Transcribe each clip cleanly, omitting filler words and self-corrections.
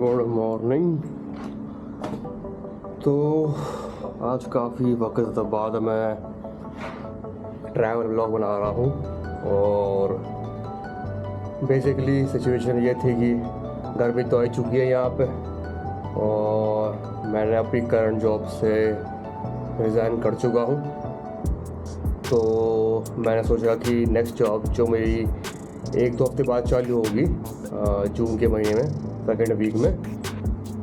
Good morning. तो आज काफ़ी वक्त बाद मैं ट्रैवल व्लॉग बना रहा हूँ और बेसिकली सिचुएशन ये थी कि गर्मी तो आ चुकी है यहाँ पे और मैंने अपनी करंट जॉब से रिज़ाइन कर चुका हूँ। तो मैंने सोचा कि नेक्स्ट जॉब जो मेरी 1-2 हफ्ते बाद चालू होगी जून के महीने में सेकेंड वीक में,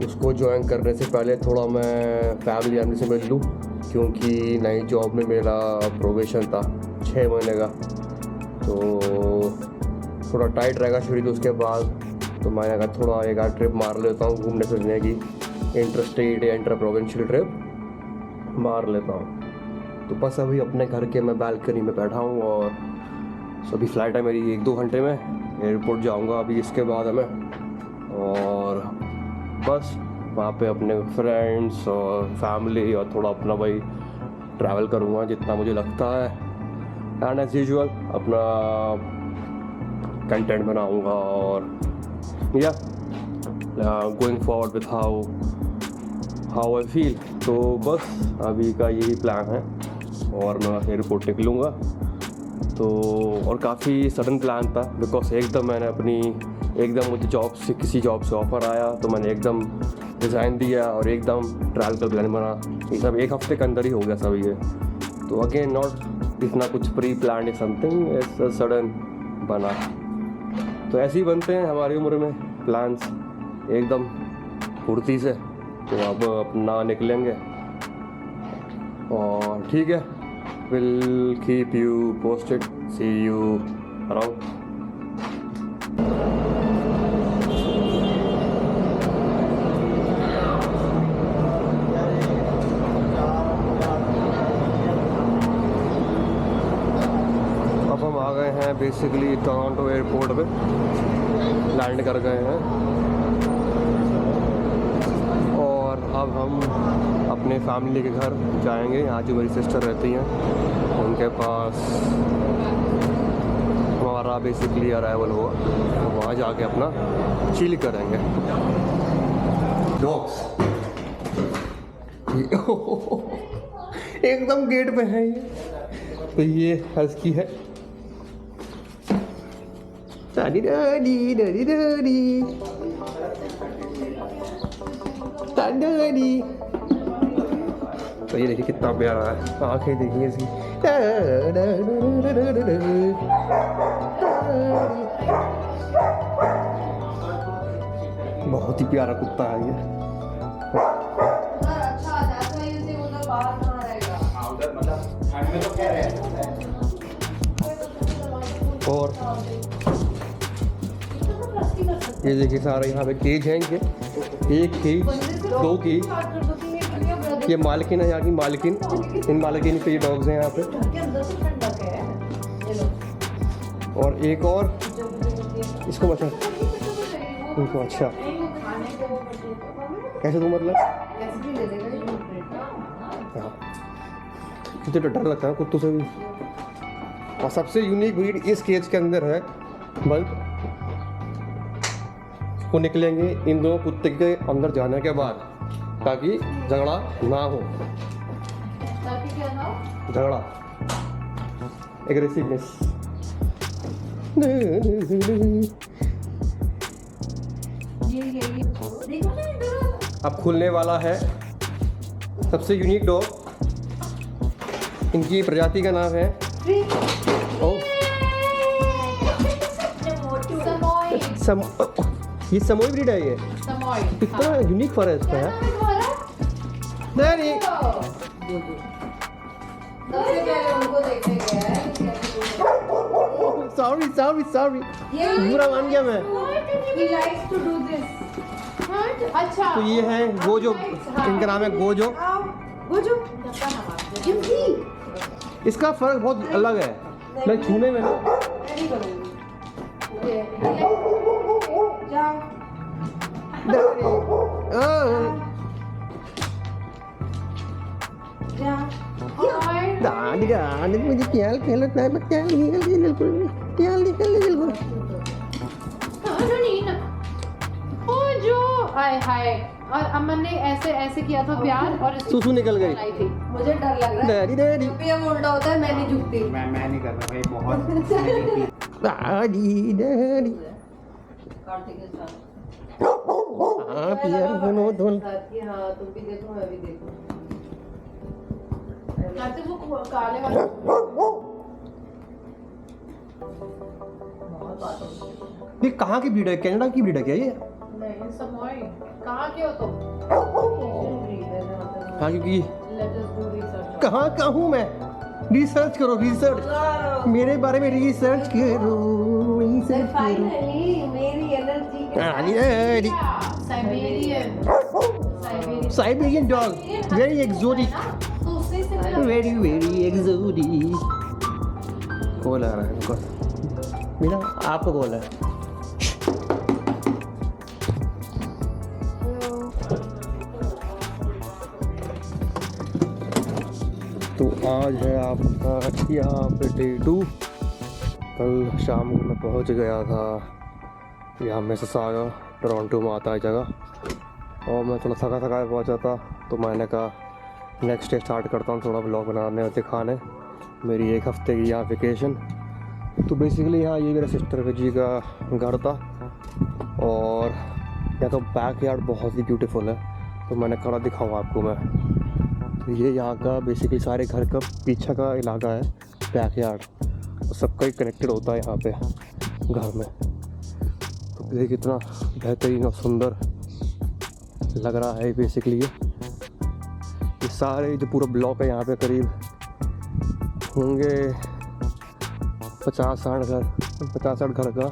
उसको ज्वाइन करने से पहले थोड़ा मैं फैमिली आने से मिल लूँ, क्योंकि नई जॉब में मेरा प्रोबेशन था 6 महीने का, तो थोड़ा टाइट रहेगा शेड्यूल। उसके बाद तो मैंने कहा थोड़ा एक आध ट्रिप मार लेता हूँ घूमने फिरने की, इंटर स्टेट या इंटर प्रोविंशियल ट्रिप मार लेता हूँ। तो बस अभी अपने घर के मैं बालकनी में बैठा हूँ और अभी फ़्लाइट है मेरी 1-2 घंटे में, एयरपोर्ट जाऊँगा अभी इसके बाद मैं, और बस वहाँ पे अपने फ्रेंड्स और फैमिली और थोड़ा अपना भाई ट्रैवल करूँगा जितना मुझे लगता है, एंड एज यूजुअल अपना कंटेंट बनाऊँगा और या going forward with how I feel. तो बस अभी का यही प्लान है और मैं एयरपोर्ट निकलूँगा। तो और काफ़ी सडन प्लान था बिकॉज एकदम मुझे जॉब से किसी जॉब से ऑफ़र आया तो मैंने एकदम रिज़ाइन दिया और एकदम ट्रैवल का प्लान बना। ये सब 1 हफ्ते के अंदर ही हो गया सब ये। तो अगेन नॉट इतना कुछ प्री प्लान या समथिंग, इट्स सडन बना। तो ऐसे ही बनते हैं हमारी उम्र में प्लान्स एकदम फुर्ती से। तो अब अपना निकलेंगे और ठीक है, will keep you posted, see you around. अब हम आ गए हैं बेसिकली टोरंटो एयरपोर्ट पे, लैंड कर गए हैं और अब हम अपने फैमिली के घर जाएंगे। यहाँ जो मेरी सिस्टर रहती हैं उनके पास हमारा बेसिकली अराइवल होगा, तो वहाँ जाके अपना चिल करेंगे। डॉग्स एकदम गेट पे है ये। तो ये हस्की है, दादी दादी दादी दादी दादी। तो ये देखिए कितना प्यारा है, आंखें देखिए इसकी। बहुत ही प्यारा कुत्ता है ये। और ये देखिए सारे यहाँ पे केज हैं इनके, 1 केज 2 केज। ये मालकिन है यहाँ की, मालकिन, इन मालकिन पे ये डॉग्स हैं यहाँ पे। और एक और इसको बचा इनको। अच्छा कैसे, तो मतलब कितने डर लगता है कुत्तों से भी। और सबसे यूनिक ब्रीड इस केज के अंदर है बल्ब। को निकलेंगे इन दोनों कुत्ते के अंदर जाने के बाद, ताकि झगड़ा ना हो। ताकि क्या ना हो? झगड़ा, एग्रेसिवनेस। अब खुलने वाला है सबसे यूनिक डॉग। इनकी प्रजाति का नाम है ये समोई ब्रीड है। ये कितना यूनिक फर है इसका है। सॉरी बुरा मान गया मैं। अच्छा, तो ये है गोजो, इनका नाम है गोजो। इसका फर्क बहुत अलग है, मैं छूने में मुझे क्या खेलता है बच्चा, जो आए हाय और अमन ने ऐसे ऐसे किया था प्यार और सुसु निकल गई। आई थी। मुझे डर लग रहा है। डैडी डैडी जब भी ये उल्टा होता है मैं नहीं झुकती। मैं नहीं कर रहा भाई, बहुत डैडी डैडी कार्तिक के साथ। आप यार दोनों दोनों हाँ तुम भी देखो मैं भी देखूं। आते वो काले वाले बहुत बात होती है। ये कहाँ की ब्रीड है? कनाडा की ब्रीड है क्या ये? नहीं समोई कहाँ के हो तुम? हाँ क्योंकि लेट अस डू रिसर्च। कहाँ का हूँ मैं? रिसर्च करो रिसर्च, मेरे बारे में रिसर्च करो रिसर्च करो। फाइनली मेरी energy daddy daddy Siberian Siberian dog, very exotic, तो उससे से मिला। Very very exotic. कॉल आ रहा है उनका, मेरा आपको कॉल है। तो आज है आपका यहाँ पे डे 2। कल शाम को मैं पहुँच गया था यहाँ मिसिसागा, टोरंटो में आता है जगह, और मैं थोड़ा थका थका पहुँचा था, तो मैंने कहा नेक्स्ट डे स्टार्ट करता हूँ थोड़ा ब्लॉग बनाने और दिखाने मेरी 1 हफ्ते की यहाँ वेकेशन। तो बेसिकली यहाँ ये मेरे सिस्टर जी का घर था, और यहाँ का बैक यार्ड बहुत ही ब्यूटीफुल है, तो मैंने खड़ा दिखाऊँ आपको मैं। तो ये यहाँ का बेसिकली सारे घर का पीछे का इलाका है, बैक यार्ड, और सबका ही कनेक्टेड होता है यहाँ पे घर में। तो ये कितना बेहतरीन और सुंदर लग रहा है बेसिकली ये सारे जो पूरा ब्लॉक है यहाँ पे करीब होंगे 50-60 घर का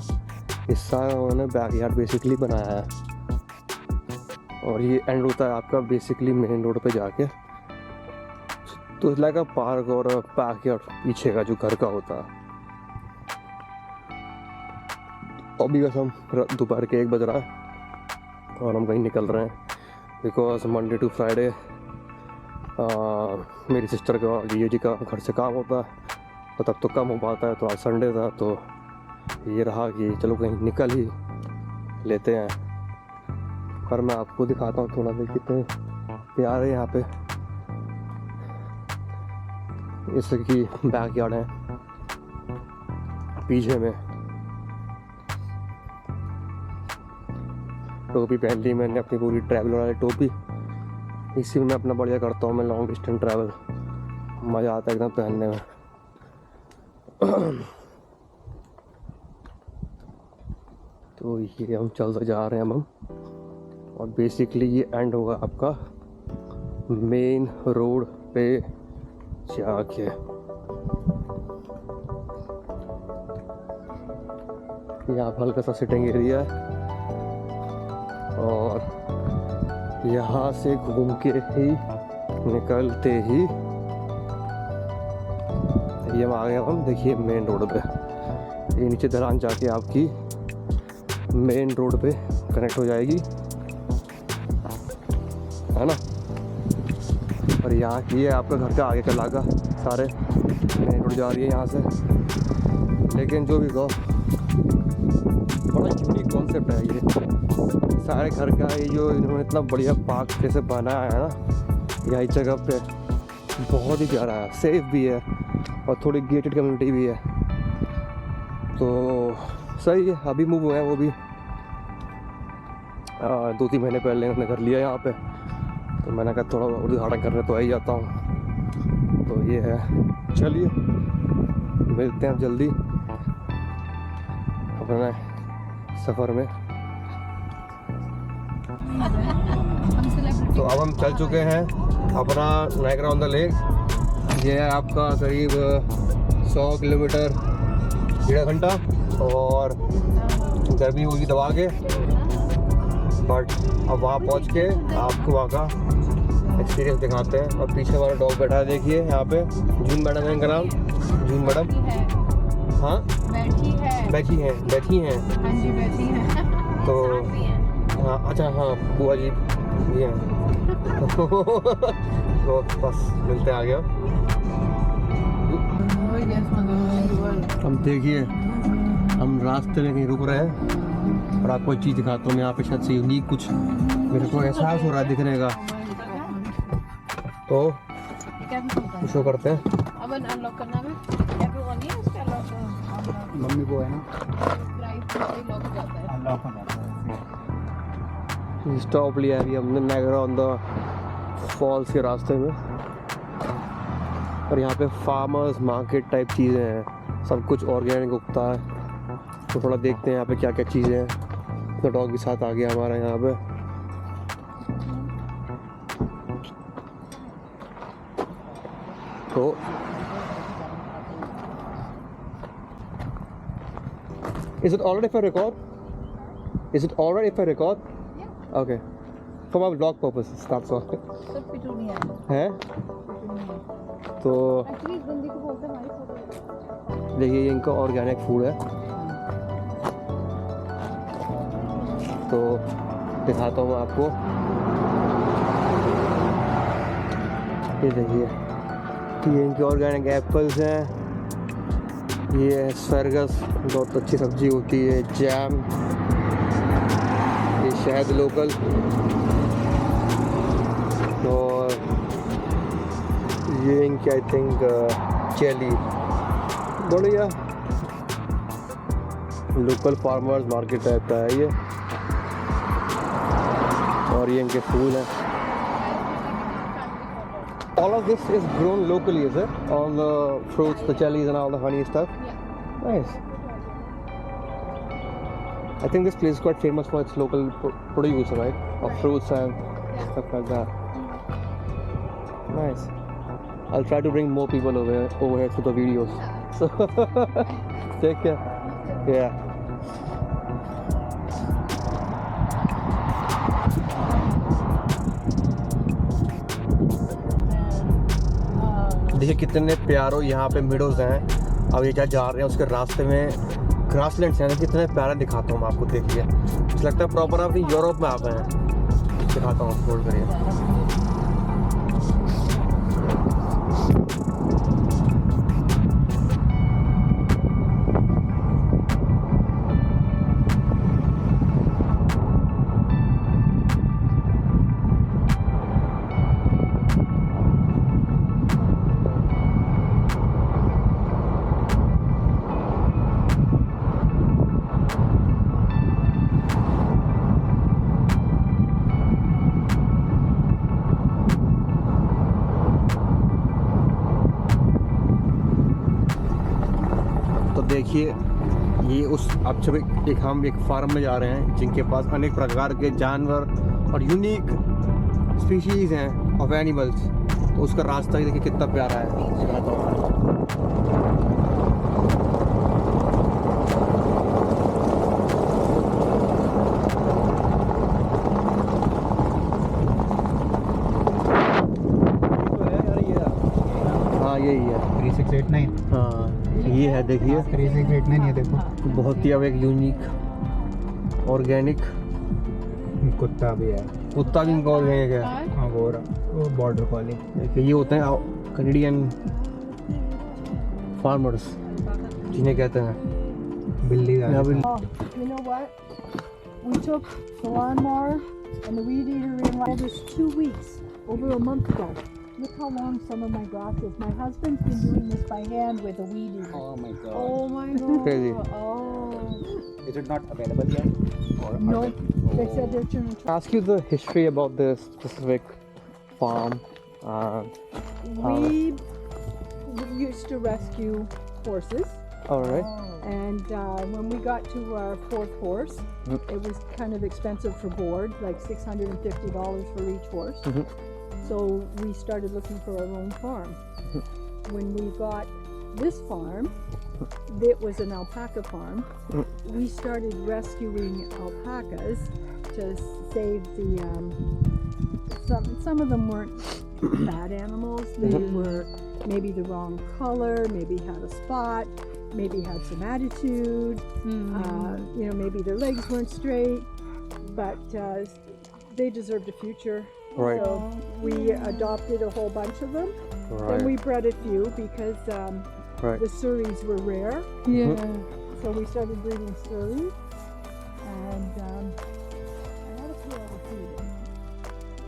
हिस्सा है, उन्होंने बैकयार्ड बेसिकली बनाया है। और ये एंड होता है आपका बेसिकली मेन रोड पे जाके, तो इस लाइक पार्क और बैकयार्ड पीछे का जो घर का होता है। अभी बस हम दोपहर के 1 बज रहा है और हम कहीं निकल रहे हैं, बिकॉज मंडे टू फ्राइडे मेरी सिस्टर का जीजू जी का घर से काम होता है, तो तब तो कम हो पाता है। तो आज संडे था, तो ये रहा कि चलो कहीं निकल ही लेते हैं। पर मैं आपको दिखाता हूँ थोड़ा, देख कितने प्यारे यहाँ पे जैसे कि बैकयार्ड है पीछे में। टोपी पहन ली मैंने अपनी पूरी ट्रैवलर वाली टोपी, इसी में मैं अपना बढ़िया करता हूँ मैं लॉन्ग डिस्टेंस ट्रैवल, मज़ा आता है एकदम पहनने में। तो ये हम चलते जा रहे हैं अब हम, और बेसिकली ये एंड होगा आपका मेन रोड पे जाके। यहाँ पर हल्का सा सिटिंग एरिया है, और यहाँ से घूम के ही निकलते ही ये हम आ गए। हम देखिए मेन रोड पे, ये नीचे ढलान जाके आपकी मेन रोड पे कनेक्ट हो जाएगी, है ना। और यहाँ की है आपका घर का आगे का इलाका, सारे मेन रोड जा रही है यहाँ से। लेकिन जो भी कहो, बड़ा यूनिक कॉन्सेप्ट है ये सारे घर का, ये जो इन्होंने इतना बढ़िया पार्क जैसे बनाया है ना यही जगह पे, बहुत ही प्यारा है, सेफ भी है और थोड़ी गेटेड कम्युनिटी भी है, तो सही है। अभी मूव हुए हैं वो भी 2-3 महीने पहले उन्होंने घर लिया यहाँ पे, तो मैंने कहा थोड़ा उद्घाटन करने तो आ ही जाता हूँ। तो ये है, चलिए मिलते हैं जल्दी अपने सफ़र में। तो अब हम चल चुके हैं अपना नायग्रा ऑन द लेक। ये है आपका करीब 100 किलोमीटर 1.5 घंटा, और गर्मी होगी दबा के, बट अब वहाँ पहुँच के आपको वहाँ का एक्सपीरियंस दिखाते हैं। और पीछे हमारा डॉग बैठा है, देखिए यहाँ पे जून मैडम है इनका नाम, जून मैडम। हाँ बैठी हैं हाँ जी बैठी है। तो हाँ, अच्छा हाँ बुआ जी भी हैं। तो बस मिलते हैं आगे। अब देखिए हम रास्ते में कहीं रुक रहे हैं और आपको एक चीज़ दिखाता हूँ। यहाँ पे शायद से यूनिक कुछ मेरे को एहसास हो रहा है दिखने का, तो शो करते हैं। अब अनलॉक करना है everyone ही उसका लॉक मम्मी को है ना ड्राइव से लॉक हो जाता है। अनलॉक हो जाता है। स्टॉप लिया अभी हमने नायग्रा ऑन द फॉल्स के रास्ते में, और यहाँ पे फार्मर्स मार्केट टाइप चीज़ें हैं, सब कुछ ऑर्गेनिक उगता है। तो थोड़ा देखते हैं यहाँ पे क्या क्या चीज़ें हैं। तो डॉग के साथ आ गया हमारा यहाँ पे। तो is it alright if I record? Is it alright if I record? Yeah. Okay. For my vlog purposes, that's all. सब पिटूनिया है तो एक्चुअली इस बंदी को बोलते हैं हमारी फोटो। देखिए ये इनका ऑर्गेनिक फूड है, तो दिखाता हूँ मैं आपको। ये देखिए, ये इनके ऑर्गेनिक एप्पल्स हैं, ये एस्पैरागस बहुत अच्छी सब्जी होती है, जैम, ये शहद लोकल, और ये इनकी आई थिंक जेली, बढ़िया लोकल फार्मर्स मार्केट टाइप का है ये। और ये इनके फूल हैं। All of this is grown locally, is it? All the fruits, the jellies and all the honey stuff? Nice. I think this place is quite famous for its local produce, right? Of fruits and stuff like that. Nice. I'll try to bring more people over here to the videos. So, take care. Yeah. देखिए कितने प्यारो यहाँ पे meadows हैं। अब ये क्या जा रहे हैं उसके रास्ते में ग्रासलैंड्स हैं, कितने प्यारे दिखाता हूँ मैं आपको। देखिए मुझे लगता है प्रॉपर आप यूरोप में आ गए हैं। दिखाता हूँ, होल्ड करिए। देखिए ये उस अब जब हम एक फार्म में जा रहे हैं जिनके पास अनेक प्रकार के जानवर और यूनिक स्पीशीज़ हैं ऑफ एनिमल्स, तो उसका रास्ता ही देखिए कितना प्यारा है। दिखाता हूँ। हाँ यही है 3689। हाँ ये है, देखिए 3689 ये देखो, बहुत ही अब एक यूनिक ऑर्गेनिक कुत्ता भी है। कुत्ता भी इनका ऑर्गेनिक है। हाँ वो बॉर्डर कॉली। देखिए ये होते हैं कैनेडियन फार्मर्स जिन्हें कहते हैं बिल्ली। You know what? We took the lawnmower and the weed eater in like this 2 weeks, over a month ago. Look how long some of my grass is. My husband's been doing this by hand with a weed eater. Oh my god. Oh my god. Crazy. Oh. Is it not available yet? Or are No, they Oh. said they're trying to. Ask you the history about this specific farm. We used to rescue horses, All right. and when we got to our 4th horse, it was kind of expensive for board, like $650 for each horse. So we started looking for our own farm. When we got this farm, it was an alpaca farm. We started rescuing alpacas to save the some of them weren't bad animals. They were maybe the wrong color, maybe had a spot, maybe had some attitude. Maybe their legs weren't straight, but they deserved a future. Right. So we adopted a whole bunch of them. Right. And we bred a few because Right. the Surreys were rare. Yeah. So we started breeding Surrey, and I had a few other feed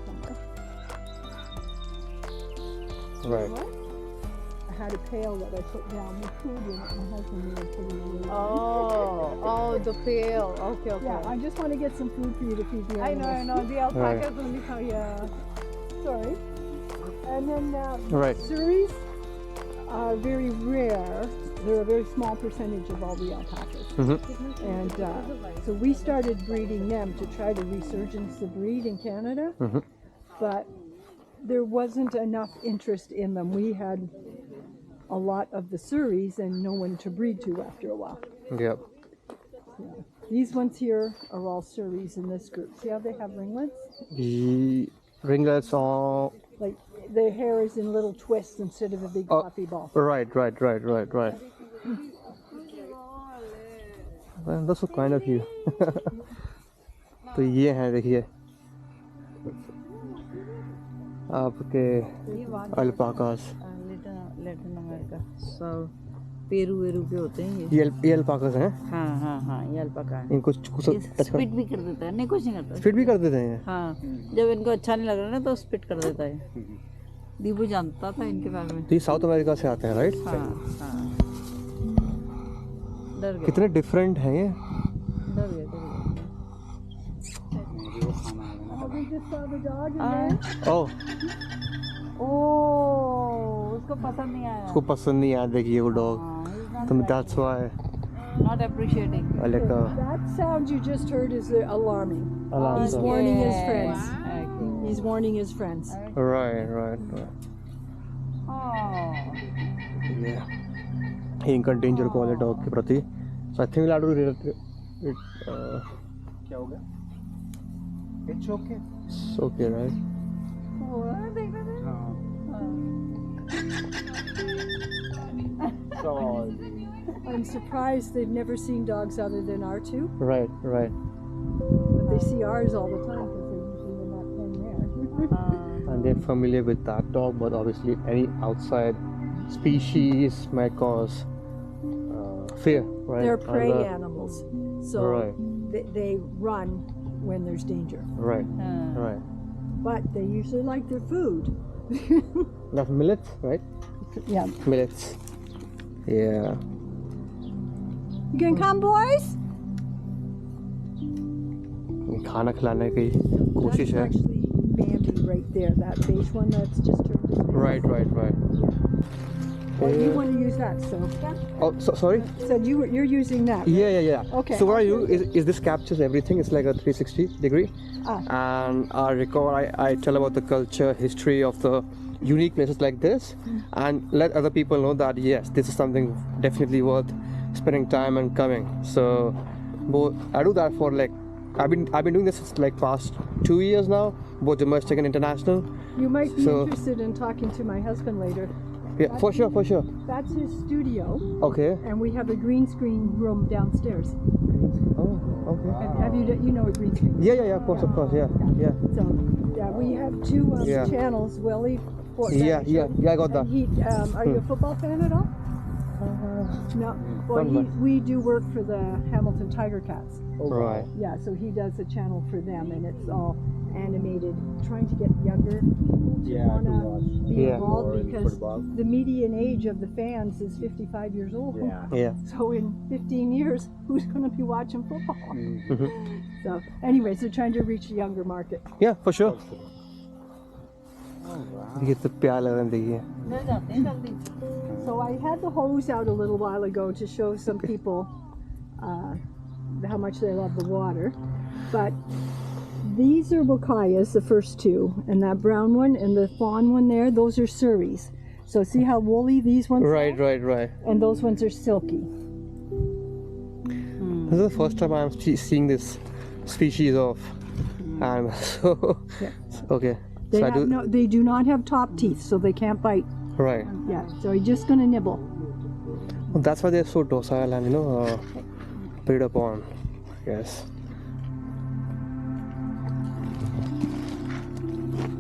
somewhere. Right. What? I had a pail that I put down with food in it. My husband made it pretty really. Oh, the pail. Okay, okay. Yeah, I just want to get some food for you to feed the I animals. know. The alpacas will be coming. Yeah. Sorry. And then Right. Surreys are very rare. They're a very small percentage of all the alpacas. Mm-hmm. And so we started breeding them to try to resurgence the breed in Canada. Mm-hmm. But there wasn't enough interest in them. We had a lot of the Surreys and no one to breed to after a while. Yep. Yeah. These ones here are all Surreys in this group. See how they have ringlets? The ringlets are Like their hair is in little twists instead of a big Oh. fluffy ball. right. Well, that's so kind of you. तो ये हैं देखिए आपके अल्पाकास Latin America सब Peru वेरू के होते हैं ये अल्पाकास हैं हाँ ये अल्पाका है इनको कुछ टच स्पिट भी कर देता है नहीं कुछ नहीं करता फिट भी कर देते हैं हाँ जब इनको अच्छा नहीं लग रहा ना तो स्पिट कर देता है दीपू जानता था इनके बारे में तो ये साउथ अमेरिका से आते हैं राइट हाँ डर गया कितने डिफरेंट हैं ये डर गया Oh, we just saw the dog in हाँ। there. ओह ओह उसको पसंद नहीं आया उसको पसंद नहीं आया देखिए वो डॉग तो that's why not appreciating like That sound you just heard is alarming. Alarm He's sound. warning his friends. He's warning his friends. Right ये इनका डेंजर कॉल है डॉग के प्रति सो आई थिंक लाडू क्या हो गया? It's okay. Okay right Sorry. I'm surprised they've never seen dogs other than our two, right but they see ours all the time because they're usually in that pen there. and they're familiar with that dog, but obviously any outside species might cause fear, right? They're prey And, animals, so Right. they run when there's danger. right, right. But they usually like their food. That's millets, right? Yeah. Millets. Yeah. You gonna come, boys? खाना खिलाने की कोशिश That's है. actually Bambi right there. That beige one that's just turned his face. Right. Well, you want to use that, so. Oh, sorry. Said you're using that. Yeah. Okay. So what I do is this captures everything. It's like a 360 degree. Ah. And I record, I tell about the culture, history of the unique places like this, and let other people know that yes, this is something definitely worth spending time and coming. So I do that for like I've been doing this like past 2 years now, both domestic and international. You might be So- interested in talking to my husband later. Yeah, for sure. That's his studio, Okay. and we have a green screen room downstairs. Oh, okay. Have you know a green screen? Yeah. Of course. Yeah. So yeah, we have two Yeah. channels. Willie. Yeah. I got that. And he, are you a football fan at all? No. Well, we do work for the Hamilton Tiger Cats. Right. Yeah, so he does a channel for them, and it's all animated, trying to get younger people to Yeah, want to to watch. be Yeah. involved Or in because football. the median age of the fans is 55 years old. Yeah. So in 15 years, who's going to be watching football? Mm-hmm. So anyways, they're trying to reach a younger market. Yeah, for sure. ये तो प्यार लग रहा है देखिए. मिल जाते हैं जल्दी So I had the hose out a little while ago to show some people how much they love the water. But these are Bocayas, the first two, and that brown one and the fawn one there, those are Surreys. So see how woolly these ones Right. are? And those ones are silky. This is the first time I'm seeing this species of animal. So okay. They, So I do they do not have top teeth, so they can't bite. right. Yeah, so you're just going to nibble. Well, that's why they're so docile and preyed upon. Yes.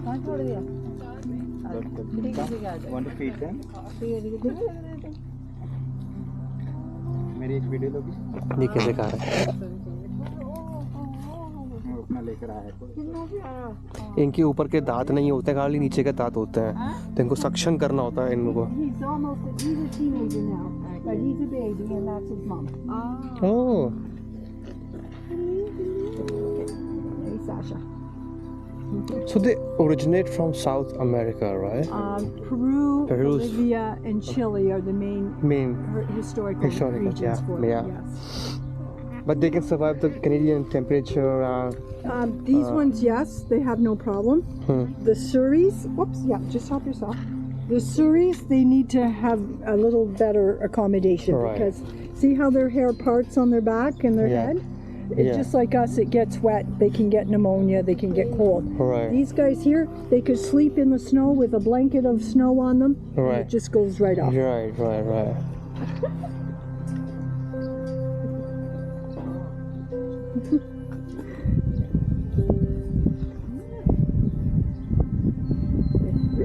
कहाँ छोड़ दिया Want to feed them? मेरी एक video लोगी? ये कैसे खा रहा है? मैं अपना लेकर आया है। इनके ऊपर के दांत नहीं होते, खाली नीचे के दांत होते हैं, तो इनको सक्शन करना होता है इनको। He's a teenager now, but he's a baby and that's his mom. Oh, Hey, Sasha. so they originate from South America, right? Peru, Peru's- Bolivia, and Chile are the main Main, historical Historical, regions yeah, for it. yeah. Yes. but they can survive the Canadian temperature. These ones, yes, they have no problem. Hmm. The Surreys, whoops, yeah, just help yourself. The Surreys, they need to have a little better accommodation Right. because see how their hair parts on their back and their Yeah. head? It's Yeah. just like us, it gets wet, they can get pneumonia, they can get cold. Right. These guys here, they could sleep in the snow with a blanket of snow on them. And Right. it just goes right off. Right.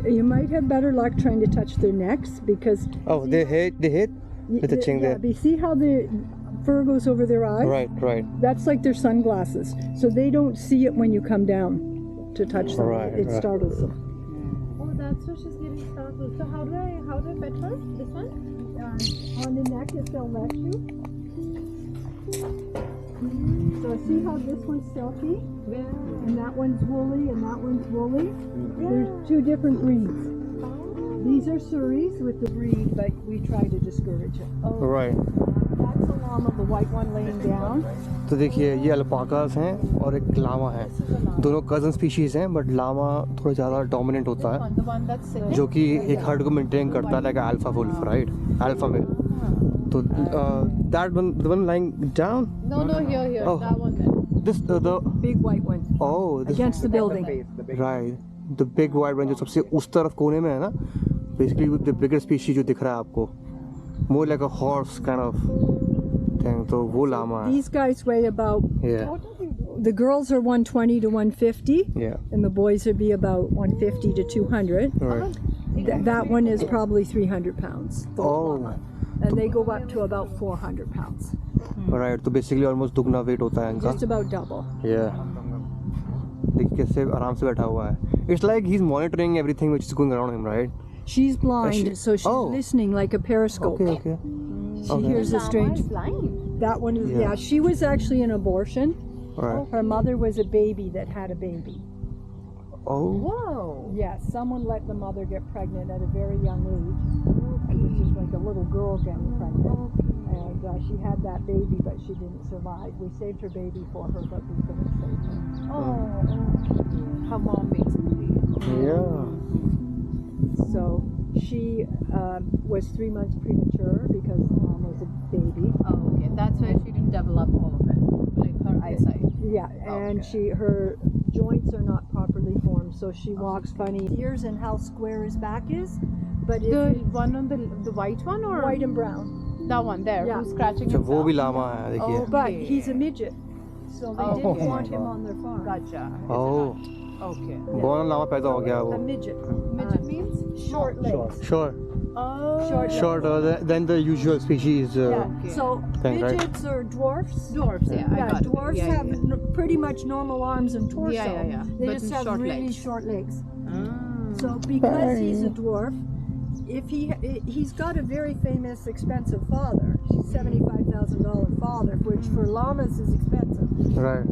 You might have better luck trying to touch their necks because Oh, they hate with the ching there. but see how the fur goes over their eyes? Right. That's like their sunglasses. So they don't see it when you come down to touch them. Right, It right. startles them. Oh, that's why she's getting startled. So how do I pet her? This one? On the neck, if they'll let you. So see how this one's silky and that one's woolly and that one's woolly? There's two different breeds. These are Surreys with the breed, but we try to discourage it. Right. That's a llama, the white one laying down. तो देखिए ये अल्पाकास हैं और एक लामा है, दोनों cousin species हैं, but Lama थोड़ा ज़्यादा डोमिनेंट होता है, The one that's sitting. जो कि एक हर्ड को मेंटेन करता है, like alpha wolf, right, alpha male. तो that one, the one lying down, No, here. Oh. That one there. This the Big white one. Oh this Against the building. Right, the big white one जो सबसे उस तरफ कोने में है ना, basically the bigger species जो दिख रहा है आपको, more like a horse kind of thing, तो वो लामा है. These guys weigh about, Yeah, the girls are 120 to 150, yeah, and the boys would be about 150 to 200. right. That one is probably 300 pounds. Oh, And they go up to about 400 pounds. right. तो basically almost दुगना wait होता है इनका. Just about double. Yeah. देखिए कैसे आराम से बैठा हुआ है. It's like he's monitoring everything which is going around him, right? She's blind, she- so she's oh. listening like a periscope. Okay. She Okay. hears a strange. Blind. That one is, Yeah. yeah, she was actually an abortion. Right. Her mother was a baby that had a baby. Oh. Whoa. Yeah, someone let the mother get pregnant at a very young age. It was just like a little girl getting pregnant. And she had that baby, but she didn't survive. We saved her baby for her, but we couldn't save her. Oh. Her mom basically. Yeah. So she was 3 months premature because mom was a baby. Oh, okay. That's why she didn't develop all of it, like her eyesight. Yeah, and Okay. her joints are not properly formed, so she walks funny. Ears and how square his back is, but The if you- one on the white one or white and brown. that one there Yeah. who's scratching अच्छा वो himself? भी लामा है देखिए. Oh. But Okay. he's a midget, so they Oh, didn't okay. want him on their farm. Gotcha. Oh. Okay. Born llama पैदा हो गया A वो. midget, Midget means? short legs. Sure. Oh. Short. Shorter than the usual species. Yeah. Okay. So Thing, right? midgets are dwarfs. Dwarfs, yeah. I Yeah, got it. dwarfs Yeah, have yeah. pretty much normal arms and torso. Yeah. They But just in have short really legs. short legs. Ah. So because he's a dwarf, if he's got a very famous expensive father, $75,000 father, which for llamas is expensive. Right.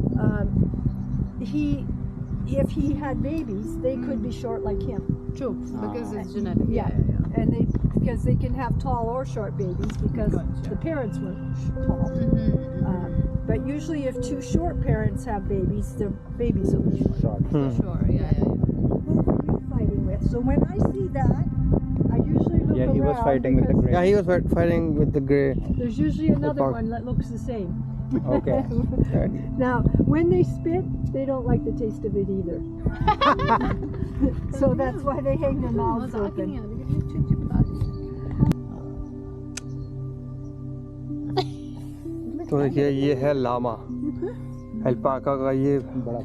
If he had babies, they could be short like him. True, because it's genetic. Yeah. And because they can have tall or short babies because Gotcha. the parents were tall. Mm-hmm. But usually, if two short parents have babies, their babies will be short. Sure, yeah. Who were you fighting with? So when I see that, I usually look Yeah, around. he was fighting with the because grey. Yeah, he was fighting with the grey. There's usually another park. one that looks the same. Okay. Right. Now, when they spit, they don't like the taste of it either. So that's why they hang their mouths open. तो देखिए ये है Lama, alpaca का ये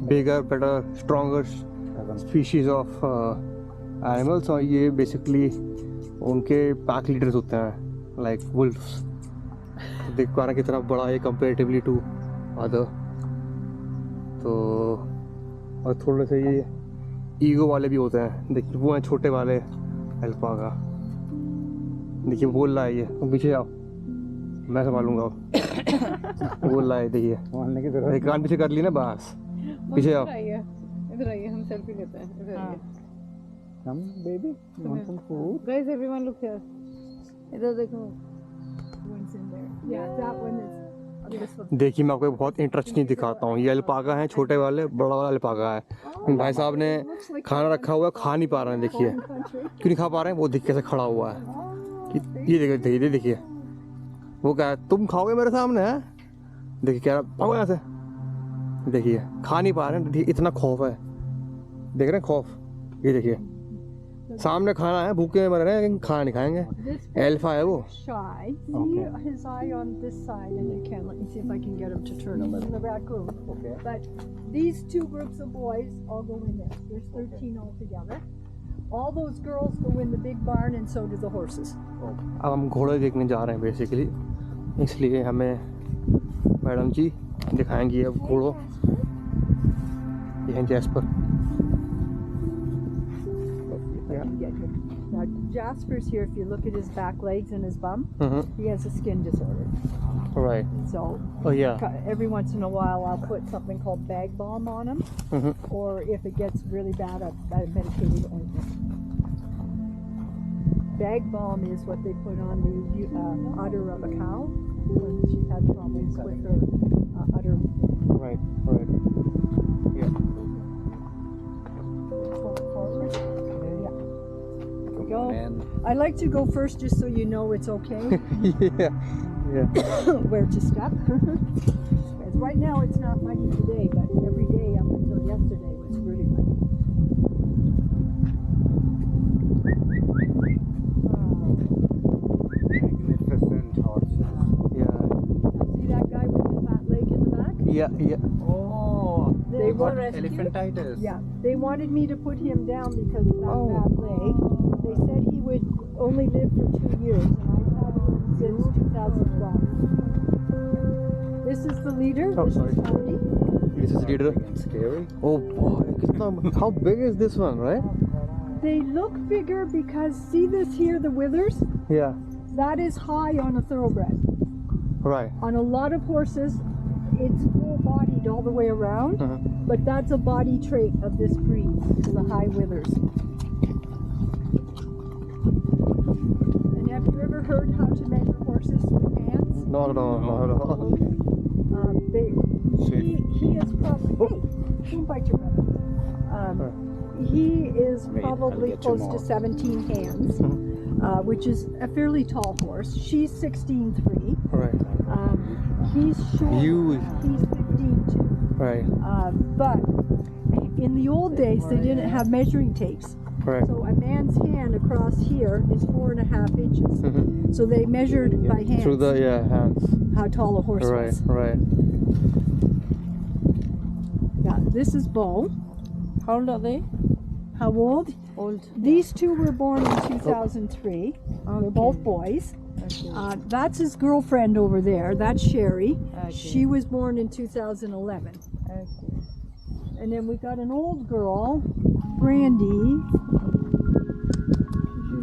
bigger better stronger species of animals, और ये basically उनके pack leaders होते हैं, लाइक वुल्फ्स. देख पा रहे हैं कितना बड़ा है कंपेरेटिवली टू अदर। तो और थोड़े से ये ईगो वाले भी होते हैं, देखिए वो हैं छोटे वाले अल्पाका। देखिए बोल रहा है ये, तुम पीछे आओ मैं संभालूंगा। बोल रहा है, देखिए मानने की जरूरत एक कान पीछे कर ली ना, बस पीछे आओ। इधर आइए, हम सेल्फी लेते हैं। इधर आइए। हम baby want some food? Guys, everyone look here. इधर देखो। One's in there. Yeah, that one is. This one. देखिए मैं आपको बहुत इंटरेस्टिंग दिखाता हूँ। ये अल्पाका है छोटे वाले, बड़ा वाला अल्पाका है। भाई साहब ने खाना रखा हुआ है, खा नहीं पा रहे हैं। देखिए क्यों नहीं खा पा रहे हैं, वो देख कैसे खड़ा हुआ है कि ये देखिए ये देखिए वो क्या है, तुम खाओगे मेरे सामने है। देखिए क्या भागो यहाँ से। देखिए खा नहीं पा रहे हैं, इतना खौफ है, देख रहे हैं खौफ। ये देखिए सामने खाना है, भूखे मर रहे हैं लेकिन खाना नहीं खाएंगे। This एल्फा है वो। shy. See his eye on this side, and you can let me see if I can get him to turn him in the raccoon. Okay. But these two groups of boys all go in there. There's 13 altogether. All those girls go in the big barn, and so do the horses. अब हम घोड़े देखने जा रहे हैं basically, इसलिए हमें madam जी दिखाएंगी अब घोड़ों। ये हैं jasper. If I can get him. Now Jasper's here. If you look at his back legs and his bum, he has a skin disorder. Right. So ओह या। every once in a while, I'll put something called bag balm on him, or if it gets really bad, a medicated ointment. Bag balm is what they put on the udder of a cow when she had problems with her udder. Right right. Hold it forward. Yeah. There we go. Man. I like to go first just so you know it's okay yeah। where to step. As right now it's not muddy today, but every day up until yesterday was really muddy. Magnificent horses. Yeah, Now see that guy with the fat leg in the back? yeah, yeah. Oh, They got were elephantitis. Yeah, they wanted me to put him down because of that Oh. bad leg. They said he would only live for 2 years, and I've had him since 2012. This is the leader. Oh, This sorry. is Marty. This is leader. And scary. Oh boy, कितना, how big is this one, right? They look bigger because see this here, the withers? Yeah, That is high on a thoroughbred. right. On a lot of horses, it's full-bodied all the way around, but that's a body trait of this breed, the high withers. And have you ever heard how to measure horses with hands? No, no, no, no. He is probably, hey, don't bite your brother. He is Wait, I'll probably get you close to more. 17 hands, which is a fairly tall horse. She's 16.3. Right, He's short. Huge. He's 15.2. right, But in the old days, they didn't have measuring tapes. right. So a man's hand across here is 4.5 inches. So they measured by hands Through the hands. how tall a horse Right, was. right. Yeah, this is Bo. How old are they? How old? Old. These two were born in 2003. They're both boys. Okay. That's his girlfriend over there. That's Sherry. Okay. She was born in 2011. Okay. And then we got an old girl, Brandy.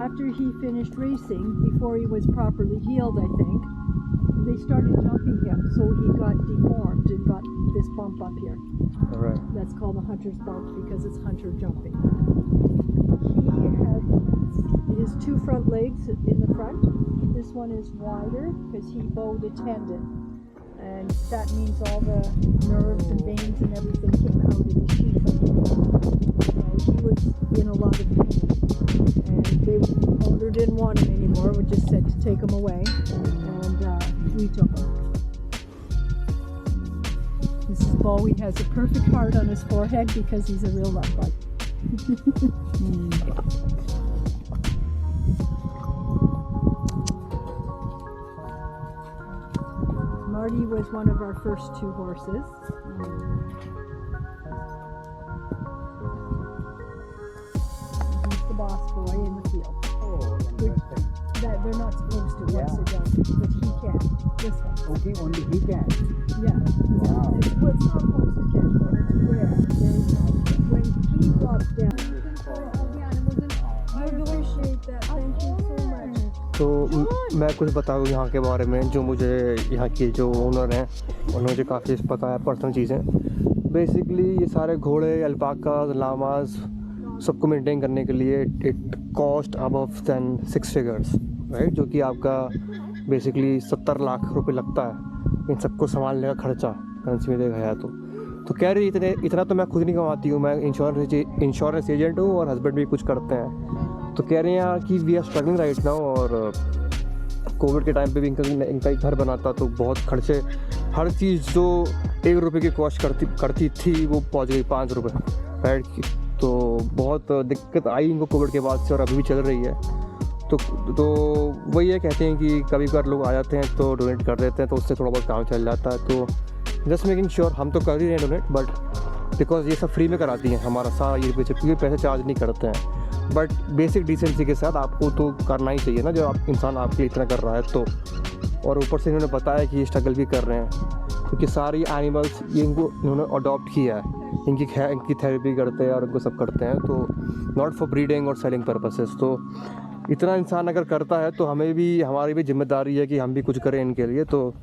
After he finished racing, before he was properly healed, I think, they started jumping him, so he got deformed and got this bump up here. Right. That's called the hunter's bump because it's hunter jumping. He had his two front legs in the front. This one is wider because he bowed a tendon. And that means all the nerves and veins and everything came out of the sheath. So he was in a lot of pain. And the owner didn't want him anymore. We just said to take him away. And we took him. This is Bo. He has a perfect heart on his forehead because he's a real love bug. Marty was one of our first two horses. He's the boss boy in the field. Oh, interesting. That they're not supposed to once Yeah. they're done. but he can. This one. Okay, only he can. Yeah. Wow. Well, it's not most of it, but it's rare. When he drops down. I appreciate that. Thank you so much. तो मैं कुछ बताऊँ यहाँ के बारे में, जो मुझे यहाँ के जो ओनर हैं उन्होंने मुझे काफ़ी पता है पर्सनल चीज़ें। बेसिकली ये सारे घोड़े, अल्पाकाज, लामाज सबको मेंटेन करने के लिए it cost above than 6 figures, right, जो कि आपका बेसिकली 70 लाख रुपए लगता है इन सबको संभालने का खर्चा करेंसी में देखा जाए तो कह रही इतना तो मैं खुद नहीं कमाती हूँ, मैं इंश्योरेंस एजेंट हूँ और हस्बैंड भी कुछ करते हैं। तो कह रहे हैं यार कि we are struggling right now, और कोविड के टाइम पे भी इनका घर बनाता तो बहुत खर्चे, हर चीज़ जो 1 रुपये की कॉस्ट करती थी वो पहुँच गई 5 रुपये, राइट। तो बहुत दिक्कत आई इनको कोविड के बाद से, और अभी भी चल रही है। तो वही ये कहते हैं कि कभी कभार लोग आ जाते हैं तो डोनेट कर देते हैं, तो उससे थोड़ा बहुत काम चल जाता है। तो जस्ट मेकिंग श्योर, हम तो कर ही रहे हैं डोनेट, बट बिकॉज ये सब फ्री में कराती हैं हमारा सारा, ये पैसे चार्ज नहीं करते हैं, बट बेसिक डिसेंसी के साथ आपको तो करना ही चाहिए ना, जो आप इंसान आपके लिए इतना कर रहा है तो। और ऊपर से इन्होंने बताया कि ये स्ट्रगल भी कर रहे हैं, क्योंकि सारी एनिमल्स ये इन्होंने अडॉप्ट किया है, इनकी थेरेपी करते हैं और इनको सब करते हैं, तो नॉट फॉर ब्रीडिंग और सेलिंग पर्पसेस। तो इतना इंसान अगर करता है तो हमारी भी जिम्मेदारी है कि हम भी कुछ करें इनके लिए। तो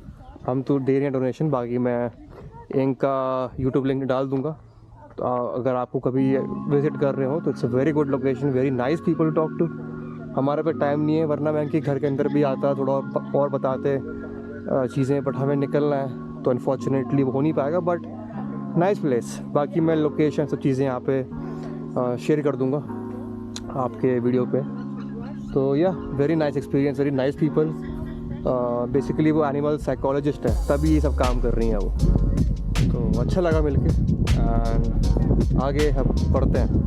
हम तो दे रहे हैं डोनेशन, बाकी मैं इनका यूट्यूब लिंक डाल दूँगा। तो अगर आपको कभी विज़िट कर रहे हो तो it's a very good location, very nice people to talk to. हमारे पे टाइम नहीं है, वरना मैं इनके घर के अंदर भी आता, थोड़ा और बताते चीज़ें, बट हमें निकलना है तो अनफॉर्चुनेटली वो हो नहीं पाएगा, बट नाइस प्लेस। बाकी मैं लोकेशन सब चीज़ें यहाँ पे शेयर कर दूँगा आपके वीडियो पे। तो या very nice experience, very nice people. Basically वो एनिमल साइकोलॉजिस्ट है, तभी ये सब काम कर रही हैं वो। तो अच्छा लगा मिलके, एंड आगे हम पढ़ते हैं।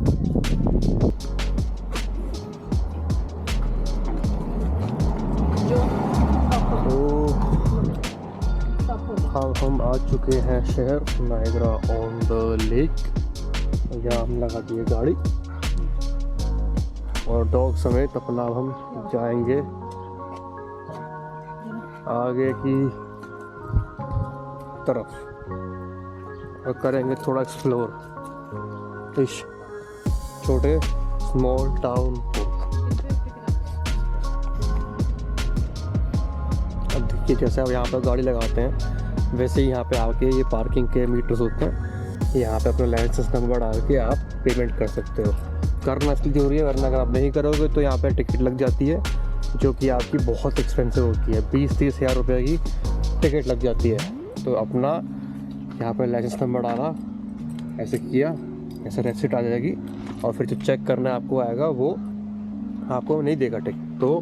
तो हम आ चुके हैं शहर नायग्रा ऑन द लेक, यहाँ हम लगा दिए गाड़ी और डॉग समेत अपना हम जाएंगे आगे की तरफ और करेंगे थोड़ा एक्सप्लोर इस छोटे स्मॉल टाउन को। अब देखिए, जैसे आप यहाँ पर गाड़ी लगाते हैं वैसे ही यहाँ पे आके ये पार्किंग के मीटर्स होते हैं, यहाँ पे अपना लाइसेंस नंबर डाल के आप पेमेंट कर सकते हो। करना इसलिए जरूरी है, वरना अगर आप नहीं करोगे तो यहाँ पे टिकट लग जाती है, जो कि आपकी बहुत एक्सपेंसिव होती है, 20-30 हज़ार रुपये की टिकट लग जाती है। तो अपना यहाँ पे लाइसेंस नंबर डाला, ऐसे किया, ऐसे रेसिट आ जाएगी, और फिर जो चेक करने आपको आएगा वो आपको नहीं देगा टिकट। तो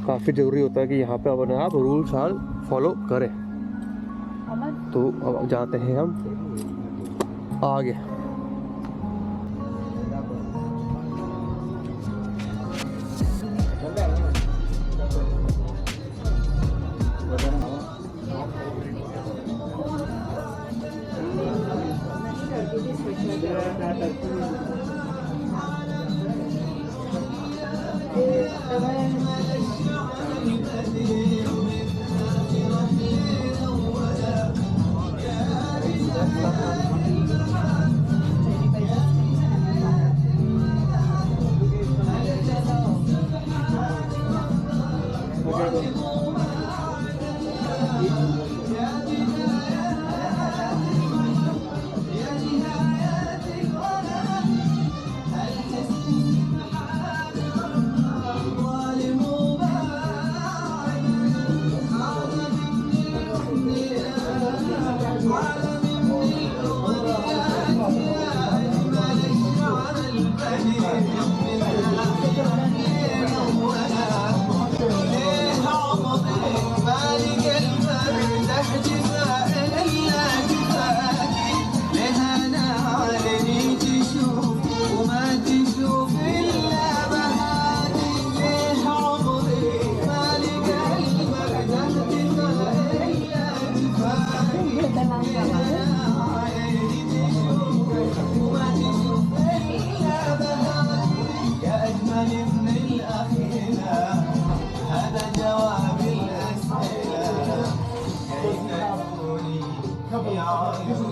काफ़ी ज़रूरी होता है कि यहाँ पे अपने आप रूल्स हाल फॉलो करें। तो अब जाते हैं हम आगे।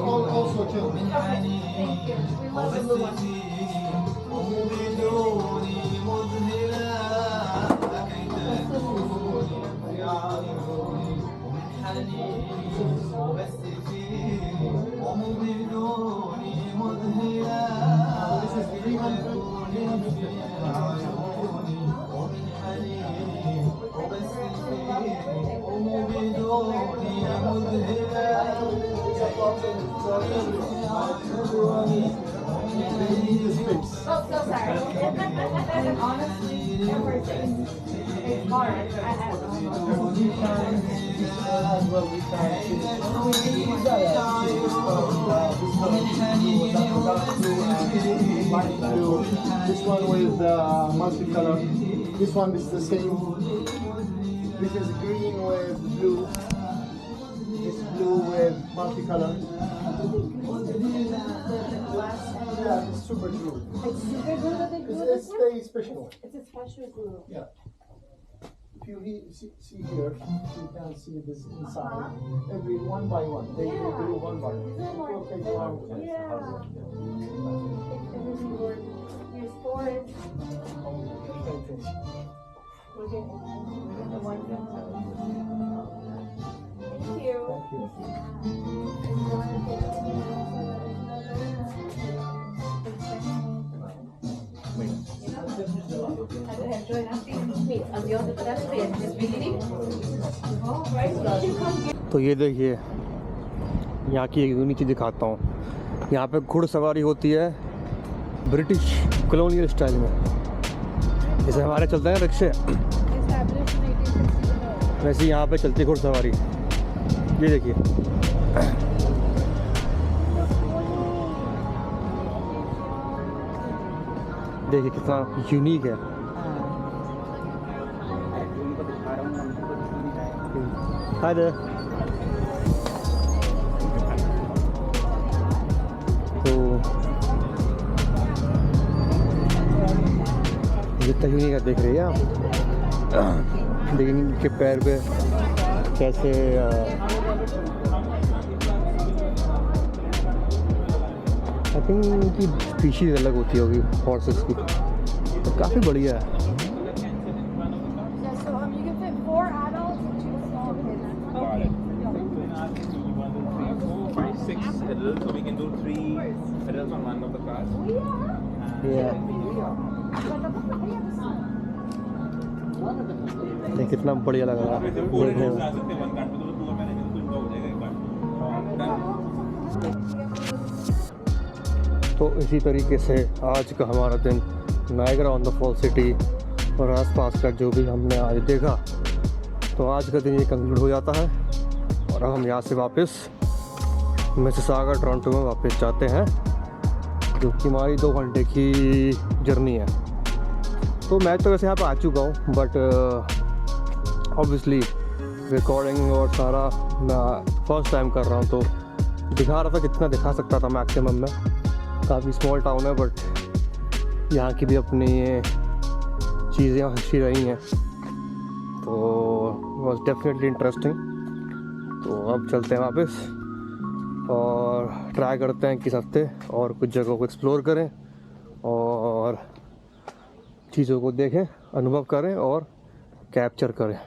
also too. Thank you. We love the blue one. This is 300. Oh, so sorry. Honestly, everything is hard. This one with multicolor. This one is the same. This is green with blue. This blue with multicolor. Yeah, it's super glue. It's super glue that they glue It's this one? very special. It's a special glue. Yeah. If you see here, you can see this inside. Every one by one. They glue one by one. It will take a long time. Yeah. If everything were used for it. Okay. The one Thank you. तो ये देखिए, यहाँ की एक unique चीज़ दिखाता हूँ। यहाँ पे घुड़सवारी होती है ब्रिटिश कॉलोनियल स्टाइल में, जैसे हमारे चलते हैं रिक्शे, वैसे यहाँ पे चलती है घुड़सवारी। ये देखिए, देखिए कितना यूनिक है। Hi there. तो जितना यूनिक है देख रही है आप, लेकिन इनके पैर पे कैसे आई थिंक इनकी स्पीशीज अलग होती होगी हॉर्सेस की, तो काफ़ी बढ़िया है। So you can fit 4 adults and 2 small kids. Okay. 6 adults, so we can do 3 adults on one of the cars. ये कितना बढ़िया लग रहा है देखने में। तो इसी तरीके से आज का हमारा दिन Niagara on the fall city और आसपास का जो भी हमने आज देखा, तो आज का दिन ये कंक्लूड हो जाता है। और अब हम यहाँ से वापस मिसिसागा टोरंटो में वापस जाते हैं, जो कि हमारी 2 घंटे की जर्नी है। तो मैं तो वैसे यहाँ पे आ चुका हूँ, बट ऑब्वियसली रिकॉर्डिंग और सारा मैं फर्स्ट टाइम कर रहा हूँ, तो दिखा रहा था जितना दिखा सकता था मैक्सिमम में। काफ़ी स्मॉल टाउन है, बट यहाँ की भी अपनी ये चीज़ें अच्छी रही हैं, तो वॉज डेफिनेटली इंटरेस्टिंग। तो अब चलते हैं वापस और ट्राई करते हैं किस हफ्ते और कुछ जगहों को एक्सप्लोर करें और चीज़ों को देखें, अनुभव करें और कैप्चर करें।